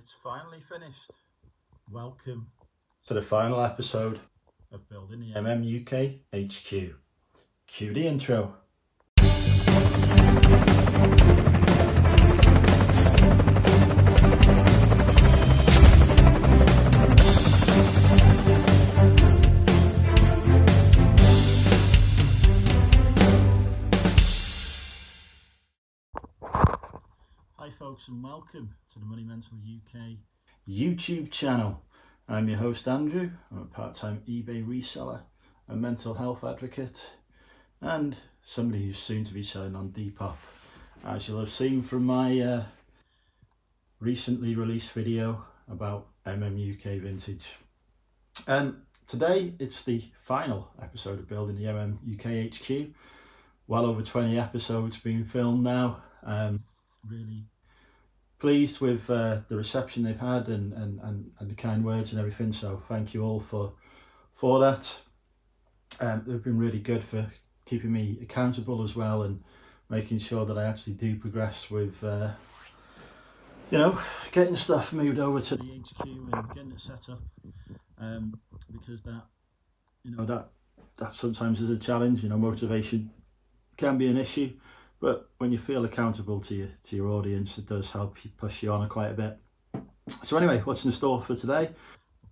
It's finally finished. Welcome to the final episode of Building the MMUK HQ. Cue the intro. Hi folks, and welcome to the Money Mental UK YouTube channel. I'm your host Andrew. I'm a part-time eBay reseller, a mental health advocate, and somebody who's soon to be selling on Depop. As you'll have seen from my recently released video about MMUK Vintage. Today it's the final episode of Building the MMUK HQ. Well over 20 episodes being filmed now. Really pleased with the reception they've had and the kind words and everything, so thank you all for that. They've been really good for keeping me accountable as well and making sure that I actually do progress with getting stuff moved over to the HQ and getting it set up, because that sometimes is a challenge. Motivation can be an issue, but when you feel accountable to your audience, it does help you push you on quite a bit. So anyway, what's in store for today?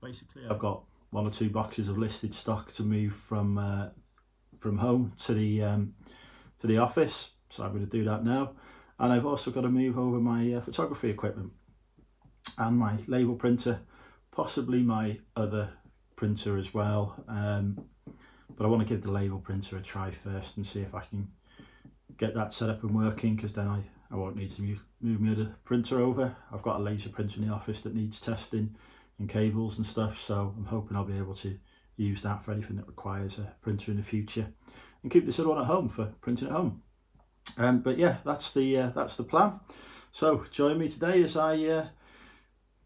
Basically, I've got 1 or 2 boxes of listed stock to move from home to the office, so I'm going to do that now. And I've also got to move over my photography equipment and my label printer, possibly my other printer as well, but I want to give the label printer a try first and see if I can get that set up and working, because then I won't need to move my other printer over. I've got a laser printer in the office that needs testing and cables and stuff, so I'm hoping I'll be able to use that for anything that requires a printer in the future and keep this other one at home for printing at home. But yeah, that's the plan. So join me today as I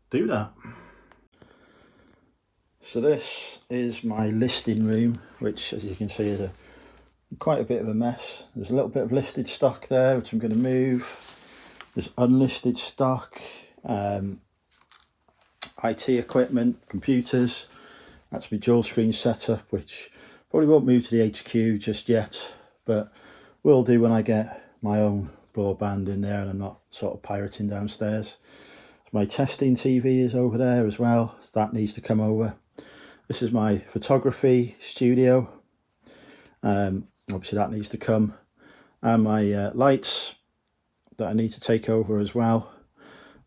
do that. So this is my listing room, which, as you can see, is quite a bit of a mess. There's a little bit of listed stock there, which I'm going to move. There's unlisted stock, IT equipment, computers. That's my dual screen setup, which probably won't move to the HQ just yet, but will do when I get my own broadband in there and I'm not sort of pirating downstairs. My testing TV is over there as well, so that needs to come over. This is my photography studio. Obviously that needs to come, and my lights that I need to take over as well.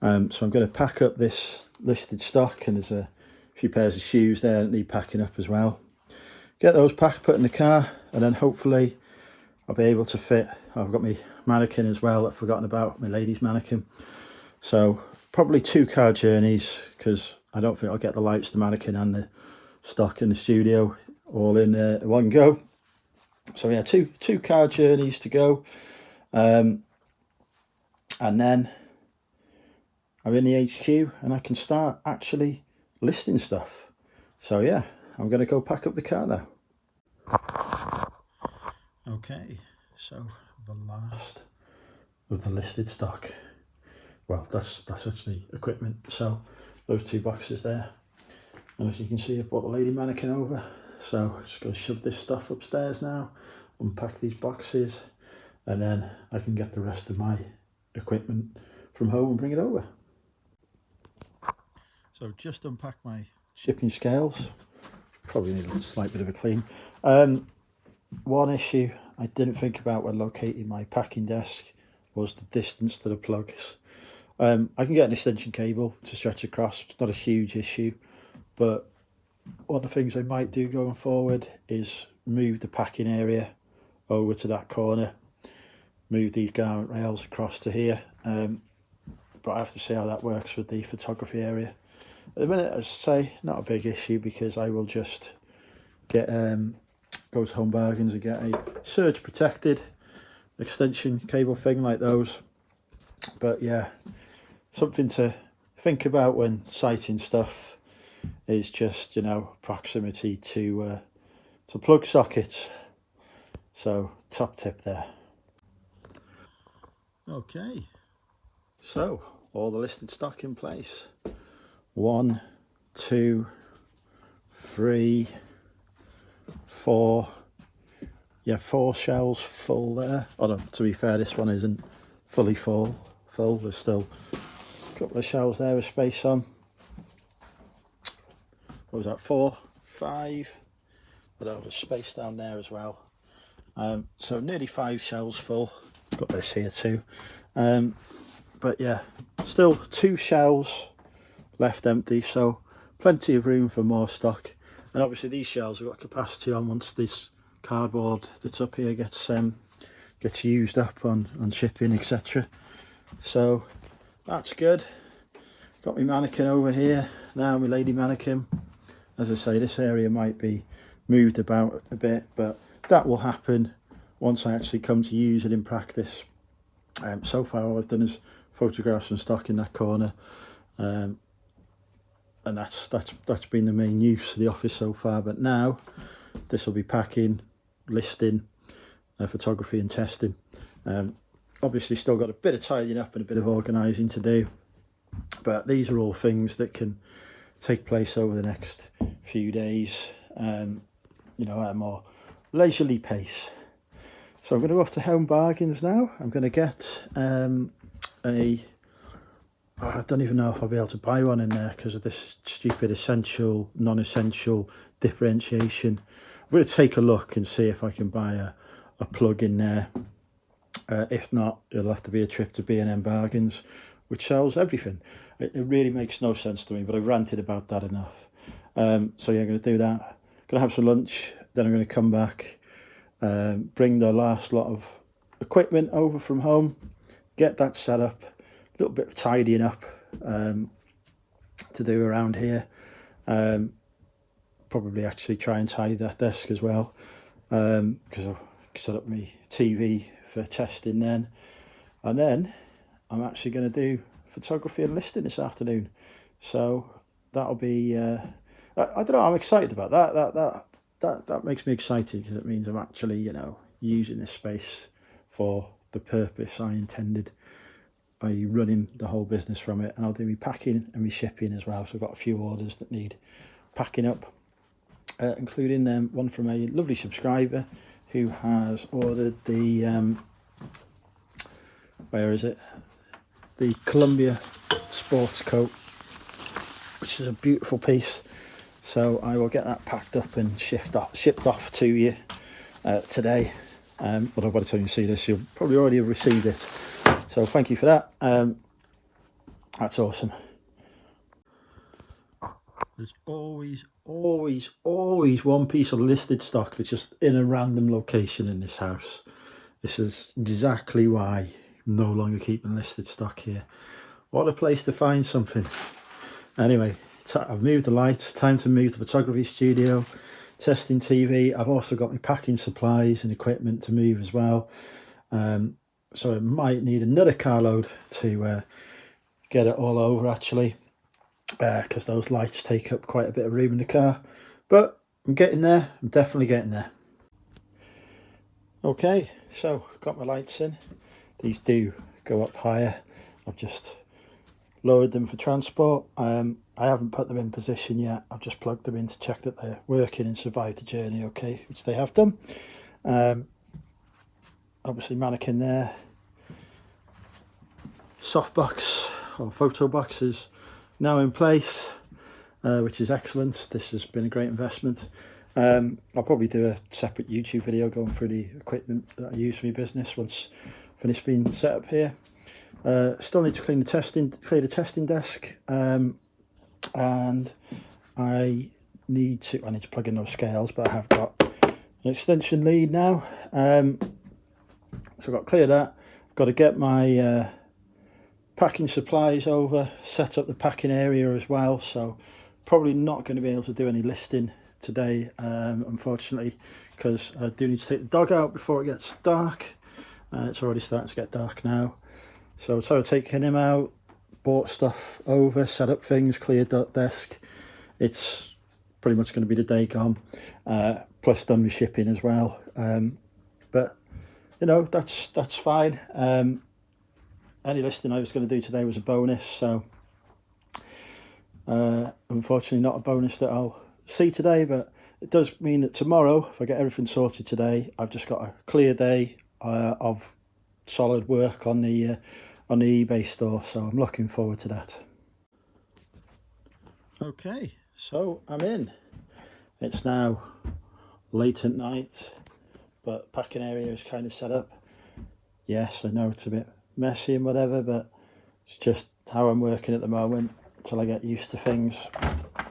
So I'm going to pack up this listed stock, and there's a few pairs of shoes there that need packing up as well. Get those packed, put in the car, and then hopefully I'll be able to fit. I've got my mannequin as well, I've forgotten about my ladies mannequin. So probably 2 car journeys, because I don't think I'll get the lights, the mannequin and the stock in the studio all in one go. So yeah, two car journeys to go, and then I'm in the HQ and I can start actually listing stuff. So yeah, I'm going to go pack up the car now. Okay, so the last of the listed stock, well, that's actually equipment. So those 2 boxes there, and as you can see, I've brought the lady mannequin over. So I'm just going to shove this stuff upstairs now, unpack these boxes, and then I can get the rest of my equipment from home and bring it over. So just unpack my shipping scales. Probably need a slight bit of a clean. One issue I didn't think about when locating my packing desk was the distance to the plugs. I can get an extension cable to stretch across. It's not a huge issue, but one of the things I might do going forward is move the packing area over to that corner, move these garment rails across to here, but I have to see how that works with the photography area. At the minute, as I say, not a big issue, because I will just get go to Home Bargains and get a surge protected extension cable thing like those. But yeah, something to think about when sighting stuff is just, proximity to plug sockets. So top tip there. Okay, so all the listed stock in place. 1, 2, 3, 4. Yeah, 4 shelves full there. Although, to be fair, this one isn't fully full. There's still a couple of shelves there with space on. What was that, 4, 5? But there's space down there as well. So nearly 5 shelves full. Got this here too. But yeah, still 2 shelves left empty, so plenty of room for more stock. And obviously these shelves have got capacity on once this cardboard that's up here gets used up on shipping, etc. So that's good. Got my mannequin over here now, my lady mannequin. As I say, this area might be moved about a bit, but that will happen once I actually come to use it in practice. So far all I've done is photograph some stock in that corner, and that's been the main use of the office so far. But now this will be packing, listing, photography and testing. Obviously still got a bit of tidying up and a bit of organising to do, but these are all things that can take place over the next few days, you know, at a more leisurely pace. So I'm going to go off to Home Bargains now. I'm going to get I don't even know if I'll be able to buy one in there because of this stupid essential, non-essential differentiation. I'm going to take a look and see if I can buy a plug in there. If not, it'll have to be a trip to B&M Bargains, which sells everything. It really makes no sense to me, but I've ranted about that enough. So yeah, I'm going to do that. Going to have some lunch, then I'm going to come back, bring the last lot of equipment over from home, get that set up, a little bit of tidying up to do around here. Probably actually try and tidy that desk as well, because I'll set up my TV for testing then. And then I'm actually going to do photography and listing this afternoon. So that'll be, I don't know, I'm excited about that. That makes me excited because it means I'm actually, you know, using this space for the purpose I intended, by running the whole business from it. And I'll do my packing and my shipping as well. So I've got a few orders that need packing up, including one from a lovely subscriber who has ordered the where is it, the Columbia sports coat, which is a beautiful piece. So I will get that packed up and shipped off to you today. Although by the time you see this, you'll probably already have received it. So thank you for that. That's awesome. There's always one piece of listed stock that's just in a random location in this house. This is exactly why I'm no longer keeping listed stock here. What a place to find something. Anyway, I've moved the lights, time to move the photography studio, testing TV. I've also got my packing supplies and equipment to move as well. So I might need another carload to get it all over actually, because those lights take up quite a bit of room in the car. But I'm getting there, I'm definitely getting there. Okay, so got my lights in. These do go up higher. I've just lowered them for transport. I haven't put them in position yet. I've just plugged them in to check that they're working and survive the journey okay, which they have done. Obviously mannequin there. Softbox or photo box is now in place, which is excellent. This has been a great investment. I'll probably do a separate YouTube video going through the equipment that I use for my business once finished being set up here. Still need to clear the testing desk, and I need to plug in those scales, but I have got an extension lead now. So I've got to clear that. I've got to get my packing supplies over, set up the packing area as well. So probably not going to be able to do any listing today, unfortunately, because I do need to take the dog out before it gets dark. It's already starting to get dark now. So taking him out, bought stuff over, set up things, cleared that desk. It's pretty much going to be the day gone, plus done with shipping as well. But you know, that's fine. Any listing I was going to do today was a bonus, so Unfortunately not a bonus that I'll see today, but it does mean that tomorrow, if I get everything sorted today, I've just got a clear day of solid work on the eBay store, so I'm looking forward to that. Okay, so I'm in. It's now late at night, but packing area is kind of set up. Yes, I know it's a bit messy and whatever, but it's just how I'm working at the moment until I get used to things,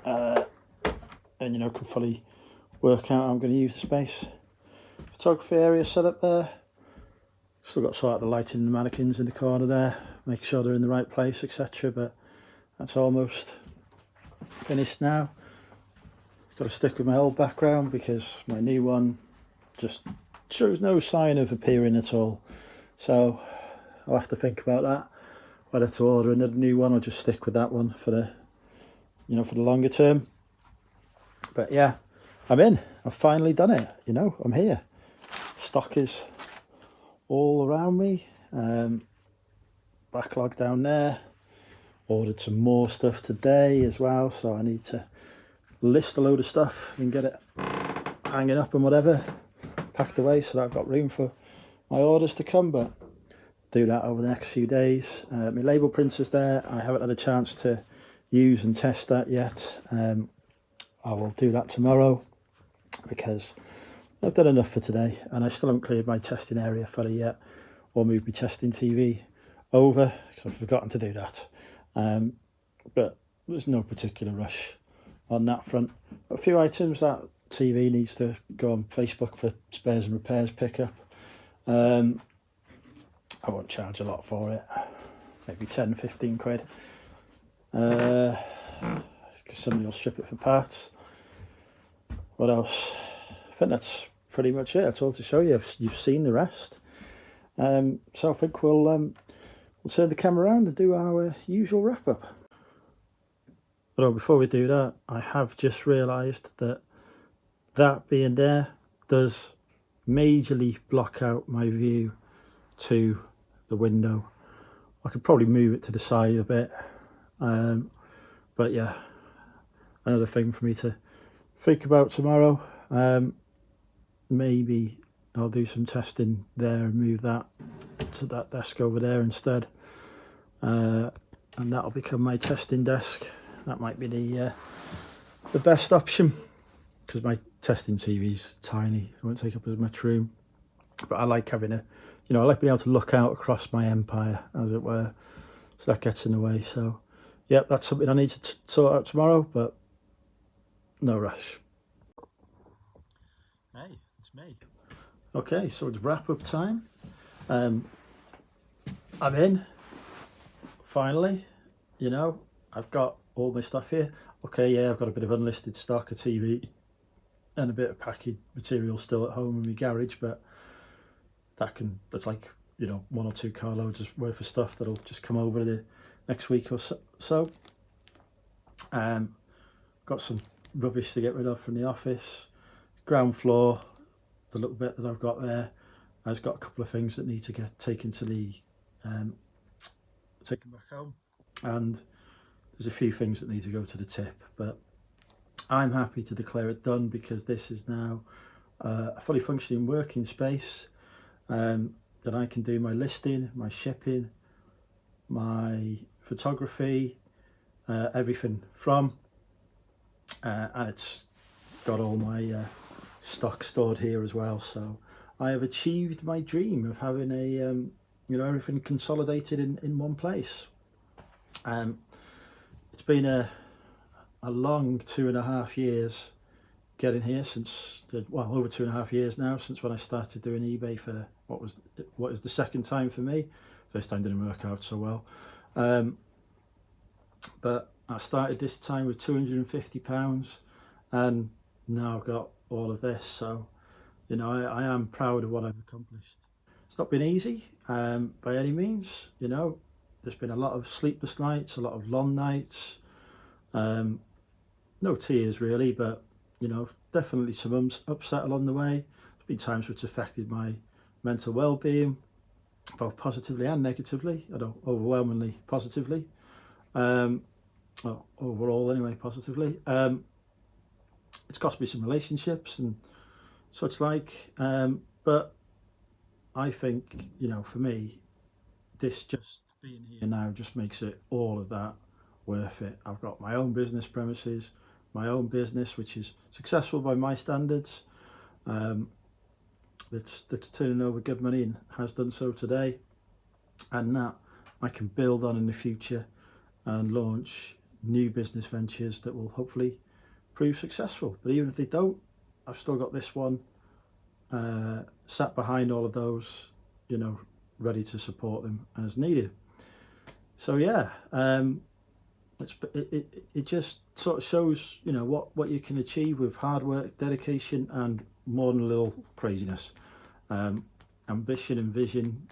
and you know, can fully work out how I'm going to use the space. Photography area set up there. Still got to sort out the lighting and the mannequins in the corner there, make sure they're in the right place, etc. But that's almost finished now. Got to stick with my old background because my new one just shows no sign of appearing at all. So I'll have to think about that, whether to order another new one or just stick with that one for the, you know, for the longer term. But yeah, I'm in. I've finally done it. You know, I'm here. Stock is all around me. Backlog down there. Ordered some more stuff today as well, so I need to list a load of stuff and get it hanging up and whatever, packed away so that I've got room for my orders to come. But do that over the next few days. My label printer's there. I haven't had a chance to use and test that yet. I will do that tomorrow because I've done enough for today, and I still haven't cleared my testing area fully yet or moved my testing TV over because I've forgotten to do that. But there's no particular rush on that front. A few items that TV needs to go on Facebook for spares and repairs pickup. I won't charge a lot for it, maybe 10-15 quid, because somebody will strip it for parts. What else? I think that's pretty much it. That's all to show you. You've seen the rest. So I think we'll turn the camera around and do our usual wrap up. But before we do that, I have just realised that being there does majorly block out my view to the window. I could probably move it to the side a bit, but yeah, another thing for me to think about tomorrow. Maybe I'll do some testing there and move that to that desk over there instead, and that'll become my testing desk. That might be the best option because my testing TV's tiny. It won't take up as much room, but I like having I like being able to look out across my empire, as it were. So that gets in the way. So, yeah, that's something I need to sort out tomorrow, but no rush. Hey, it's me. Okay, so it's wrap up time. I'm in. Finally, I've got all my stuff here. Okay, yeah, I've got a bit of unlisted stock, a TV, and a bit of packing material still at home in my garage, but that's like 1 or 2 carloads worth of stuff that'll just come over the next week or so. Got some rubbish to get rid of from the office. Ground floor, the little bit that I've got there, I've got a couple of things that need to get taken to the taken back home, and there's a few things that need to go to the tip, but I'm happy to declare it done because this is now a fully functioning working space that I can do my listing, my shipping, my photography, everything from, and it's got all my stock stored here as well. So I have achieved my dream of having everything consolidated in one place. It's been a long 2.5 years getting here, since over 2.5 years now, since when I started doing eBay for what is the second time for me. First time didn't work out so well, but I started this time with £250, and now I've got all of this. So I am proud of what I've accomplished. It's not been easy by any means. There's been a lot of sleepless nights, a lot of long nights, no tears really, but definitely some upset along the way. There's been times which affected my mental well-being, both positively and negatively, although overwhelmingly positively. well, overall anyway, positively. It's cost me some relationships and such like, but I think, you know, for me, this just being here now just makes it all of that worth it. I've got my own business premises, my own business, which is successful by my standards. That's turning over good money and has done so today, and that I can build on in the future and launch new business ventures that will hopefully prove successful. But even if they don't, I've still got this one sat behind all of those, you know, ready to support them as needed. So yeah, it just sort of shows, you know, what you can achieve with hard work, dedication, and more than a little craziness. Ambition and vision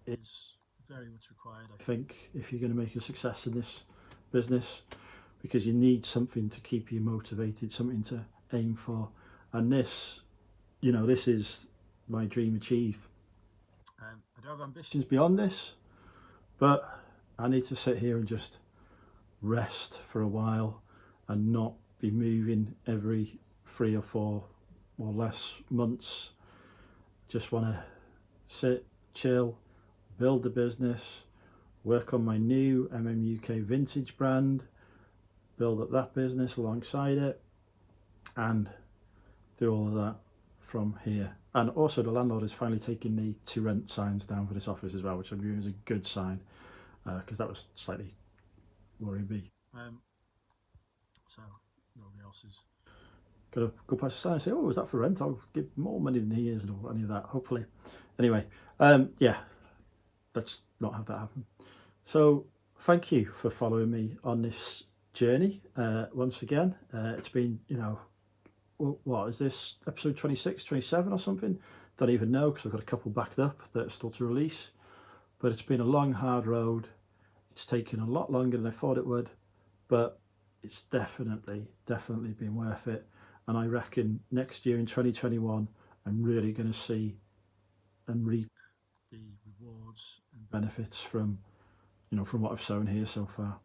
is very much required, I think, if you're going to make a success in this business, because you need something to keep you motivated, something to aim for. And this, you know, this is my dream achieved. I do have ambitions beyond this, but I need to sit here and just rest for a while and not be moving every 3 or 4 or less months. Just want to sit, chill, build the business, work on my new MMUK vintage brand, build up that business alongside it, and do all of that from here. And also the landlord is finally taking the to rent signs down for this office as well, which I view as a good sign, because that was slightly worrying me. So nobody else is going to go past the sign and say, oh, is that for rent? I'll give more money than he is, or any of that, hopefully. Anyway, yeah, let's not have that happen. So thank you for following me on this journey once again. It's been, you know, what is this, episode 26, 27 or something? Don't even know, because I've got a couple backed up that are still to release. But it's been a long, hard road. It's taken a lot longer than I thought it would, but it's definitely been worth it. And I reckon next year in 2021, I'm really going to see and reap the rewards and benefits from, you know, from what I've sown here so far.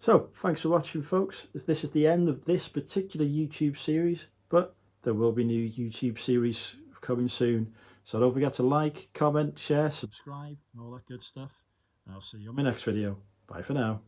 So thanks for watching, folks. This is the end of this particular YouTube series, but there will be new YouTube series coming soon. So don't forget to like, comment, share, subscribe, and all that good stuff. And I'll see you on my next video. Bye for now.